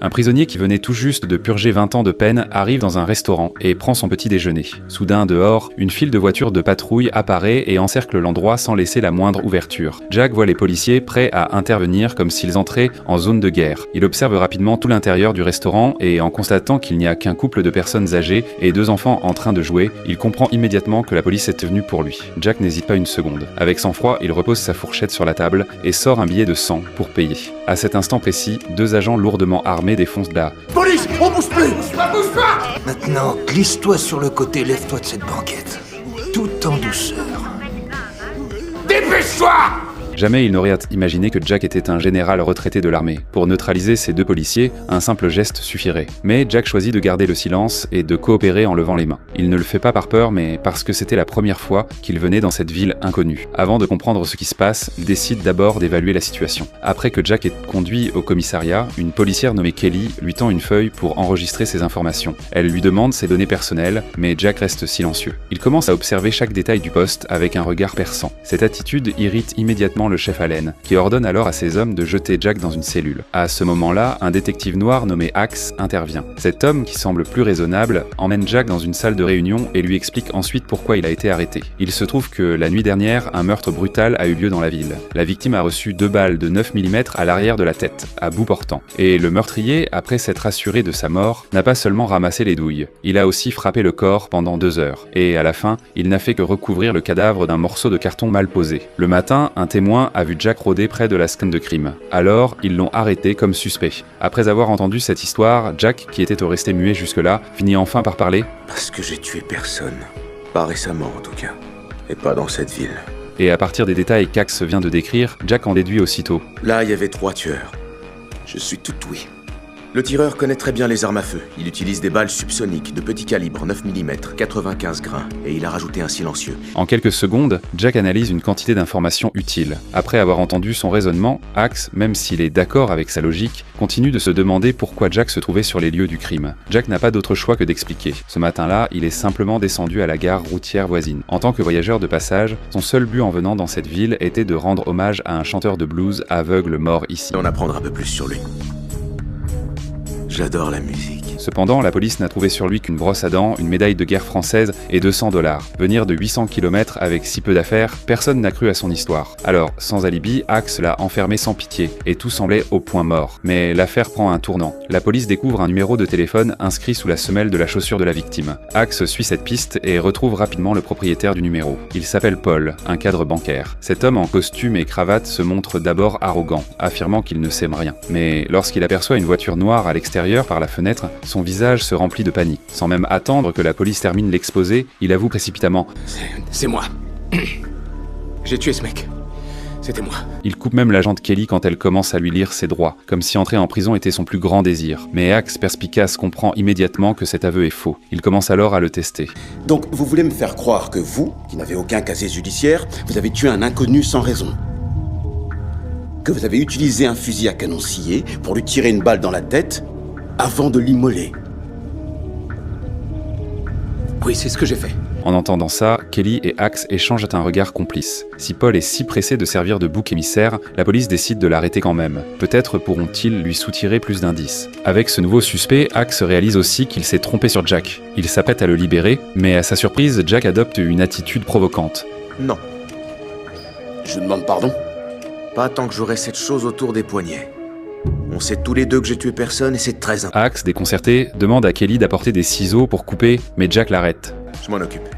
Un prisonnier qui venait tout juste de purger 20 ans de peine arrive dans un restaurant et prend son petit déjeuner. Soudain, dehors, une file de voitures de patrouille apparaît et encercle l'endroit sans laisser la moindre ouverture. Jack voit les policiers prêts à intervenir comme s'ils entraient en zone de guerre. Il observe rapidement tout l'intérieur du restaurant et en constatant qu'il n'y a qu'un couple de personnes âgées et 2 enfants en train de jouer, il comprend immédiatement que la police est venue pour lui. Jack n'hésite pas une seconde. Avec sang-froid, il repose sa fourchette sur la table et sort un billet de 100 pour payer. À cet instant précis, 2 agents lourdement armés défoncent la Police, on bouge plus! Bouge pas! Maintenant, glisse-toi sur le côté, lève-toi de cette banquette. Tout en douceur. Dépêche-toi! Jamais il n'aurait imaginé que Jack était un général retraité de l'armée. Pour neutraliser ces 2 policiers, un simple geste suffirait. Mais Jack choisit de garder le silence et de coopérer en levant les mains. Il ne le fait pas par peur, mais parce que c'était la première fois qu'il venait dans cette ville inconnue. Avant de comprendre ce qui se passe, il décide d'abord d'évaluer la situation. Après que Jack est conduit au commissariat, une policière nommée Kelly lui tend une feuille pour enregistrer ses informations. Elle lui demande ses données personnelles, mais Jack reste silencieux. Il commence à observer chaque détail du poste avec un regard perçant. Cette attitude irrite immédiatement le chef Allen, qui ordonne alors à ses hommes de jeter Jack dans une cellule. À ce moment-là, un détective noir nommé Axe intervient. Cet homme, qui semble plus raisonnable, emmène Jack dans une salle de réunion et lui explique ensuite pourquoi il a été arrêté. Il se trouve que la nuit dernière, un meurtre brutal a eu lieu dans la ville. La victime a reçu 2 balles de 9 mm à l'arrière de la tête, à bout portant. Et le meurtrier, après s'être assuré de sa mort, n'a pas seulement ramassé les douilles, il a aussi frappé le corps pendant 2 heures. Et à la fin, il n'a fait que recouvrir le cadavre d'un morceau de carton mal posé. Le matin, un témoin a vu Jack rôder près de la scène de crime. Alors, ils l'ont arrêté comme suspect. Après avoir entendu cette histoire, Jack, qui était resté muet jusque-là, finit enfin par parler. Parce que j'ai tué personne. Pas récemment en tout cas. Et pas dans cette ville. Et à partir des détails qu'Axe vient de décrire, Jack en déduit aussitôt. Là, il y avait 3 tueurs. Je suis tout oui. Le tireur connaît très bien les armes à feu. Il utilise des balles subsoniques de petit calibre, 9 mm, 95 grains, et il a rajouté un silencieux. En quelques secondes, Jack analyse une quantité d'informations utiles. Après avoir entendu son raisonnement, Axe, même s'il est d'accord avec sa logique, continue de se demander pourquoi Jack se trouvait sur les lieux du crime. Jack n'a pas d'autre choix que d'expliquer. Ce matin-là, il est simplement descendu à la gare routière voisine. En tant que voyageur de passage, son seul but en venant dans cette ville était de rendre hommage à un chanteur de blues aveugle mort ici. On apprendre un peu plus sur lui. J'adore la musique. Cependant, la police n'a trouvé sur lui qu'une brosse à dents, une médaille de guerre française et $200. Venir de 800 km avec si peu d'affaires, personne n'a cru à son histoire. Alors, sans alibi, Axe l'a enfermé sans pitié, et tout semblait au point mort. Mais l'affaire prend un tournant. La police découvre un numéro de téléphone inscrit sous la semelle de la chaussure de la victime. Axe suit cette piste et retrouve rapidement le propriétaire du numéro. Il s'appelle Paul, un cadre bancaire. Cet homme en costume et cravate se montre d'abord arrogant, affirmant qu'il ne sait rien. Mais lorsqu'il aperçoit une voiture noire à l'extérieur par la fenêtre, son visage se remplit de panique. Sans même attendre que la police termine l'exposé, il avoue précipitamment « C'est moi. J'ai tué ce mec. C'était moi. » Il coupe même l'agent de Kelly quand elle commence à lui lire ses droits, comme si entrer en prison était son plus grand désir. Mais Axe, perspicace, comprend immédiatement que cet aveu est faux. Il commence alors à le tester. Donc vous voulez me faire croire que vous, qui n'avez aucun casier judiciaire, vous avez tué un inconnu sans raison? Que vous avez utilisé un fusil à canon scié pour lui tirer une balle dans la tête avant de l'immoler? Oui, c'est ce que j'ai fait. En entendant ça, Kelly et Axe échangent un regard complice. Si Paul est si pressé de servir de bouc émissaire, la police décide de l'arrêter quand même. Peut-être pourront-ils lui soutirer plus d'indices. Avec ce nouveau suspect, Axe réalise aussi qu'il s'est trompé sur Jack. Il s'apprête à le libérer, mais à sa surprise, Jack adopte une attitude provocante. Non. Je demande pardon? Pas tant que j'aurai cette chose autour des poignets. On sait tous les deux que j'ai tué personne et c'est très important. Axe, déconcerté, demande à Kelly d'apporter des ciseaux pour couper, mais Jack l'arrête. Je m'en occupe.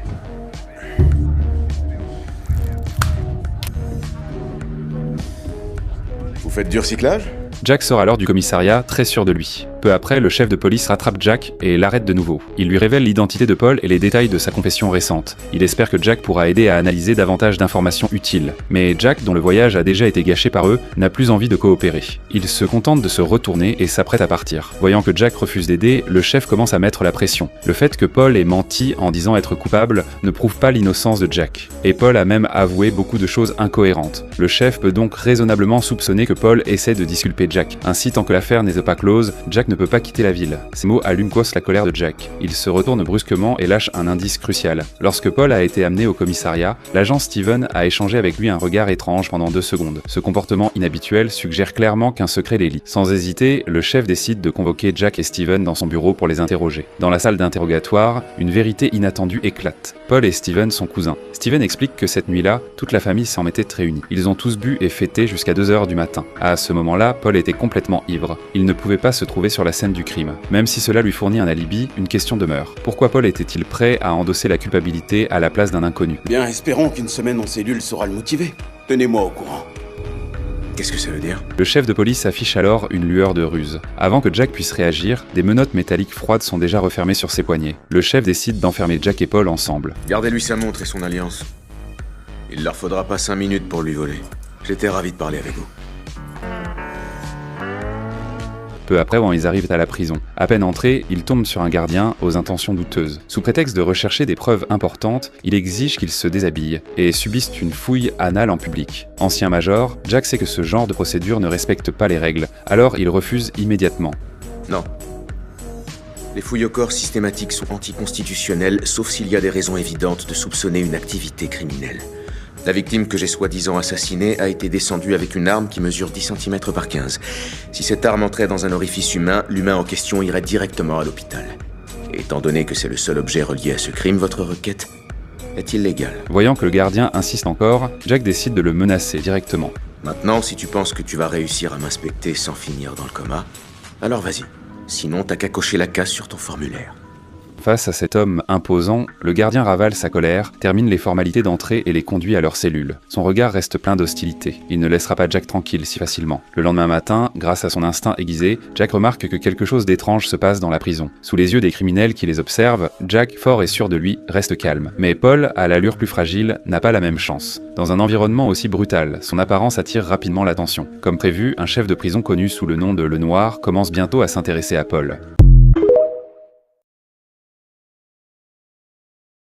Vous faites du recyclage? Jack sort alors du commissariat, très sûr de lui. Peu après, le chef de police rattrape Jack et l'arrête de nouveau. Il lui révèle l'identité de Paul et les détails de sa confession récente. Il espère que Jack pourra aider à analyser davantage d'informations utiles. Mais Jack, dont le voyage a déjà été gâché par eux, n'a plus envie de coopérer. Il se contente de se retourner et s'apprête à partir. Voyant que Jack refuse d'aider, le chef commence à mettre la pression. Le fait que Paul ait menti en disant être coupable ne prouve pas l'innocence de Jack. Et Paul a même avoué beaucoup de choses incohérentes. Le chef peut donc raisonnablement soupçonner que Paul essaie de disculper Jack. Ainsi, tant que l'affaire n'est pas close, Jack ne peut pas quitter la ville. Ces mots allument la colère de Jack. Il se retourne brusquement et lâche un indice crucial. Lorsque Paul a été amené au commissariat, l'agent Steven a échangé avec lui un regard étrange pendant 2 secondes. Ce comportement inhabituel suggère clairement qu'un secret les lie. Sans hésiter, le chef décide de convoquer Jack et Steven dans son bureau pour les interroger. Dans la salle d'interrogatoire, une vérité inattendue éclate. Paul et Steven sont cousins. Steven explique que cette nuit-là, toute la famille s'en était réunie. Ils ont tous bu et fêté jusqu'à 2 heures du matin. À ce moment-là, Paul était complètement ivre. Il ne pouvait pas se trouver sur la scène du crime. Même si cela lui fournit un alibi, une question demeure. Pourquoi Paul était-il prêt à endosser la culpabilité à la place d'un inconnu? Bien, espérons qu'une semaine en cellule saura le motiver. Tenez-moi au courant. Qu'est-ce que ça veut dire? Le chef de police affiche alors une lueur de ruse. Avant que Jack puisse réagir, des menottes métalliques froides sont déjà refermées sur ses poignets. Le chef décide d'enfermer Jack et Paul ensemble. Gardez-lui sa montre et son alliance. Il leur faudra pas 5 minutes pour lui voler. J'étais ravi de parler avec vous. Peu après, quand ils arrivent à la prison. À peine entrés, ils tombent sur un gardien aux intentions douteuses. Sous prétexte de rechercher des preuves importantes, il exige qu'ils se déshabillent et subissent une fouille anale en public. Ancien major, Jack sait que ce genre de procédure ne respecte pas les règles, alors il refuse immédiatement. Non. Les fouilles au corps systématiques sont anticonstitutionnelles, sauf s'il y a des raisons évidentes de soupçonner une activité criminelle. La victime que j'ai soi-disant assassinée a été descendue avec une arme qui mesure 10 cm par 15. Si cette arme entrait dans un orifice humain, l'humain en question irait directement à l'hôpital. Et étant donné que c'est le seul objet relié à ce crime, votre requête est illégale. Voyant que le gardien insiste encore, Jack décide de le menacer directement. Maintenant, si tu penses que tu vas réussir à m'inspecter sans finir dans le coma, alors vas-y. Sinon, t'as qu'à cocher la case sur ton formulaire. Face à cet homme imposant, le gardien ravale sa colère, termine les formalités d'entrée et les conduit à leur cellule. Son regard reste plein d'hostilité. Il ne laissera pas Jack tranquille si facilement. Le lendemain matin, grâce à son instinct aiguisé, Jack remarque que quelque chose d'étrange se passe dans la prison. Sous les yeux des criminels qui les observent, Jack, fort et sûr de lui, reste calme. Mais Paul, à l'allure plus fragile, n'a pas la même chance. Dans un environnement aussi brutal, son apparence attire rapidement l'attention. Comme prévu, un chef de prison connu sous le nom de Le Noir commence bientôt à s'intéresser à Paul.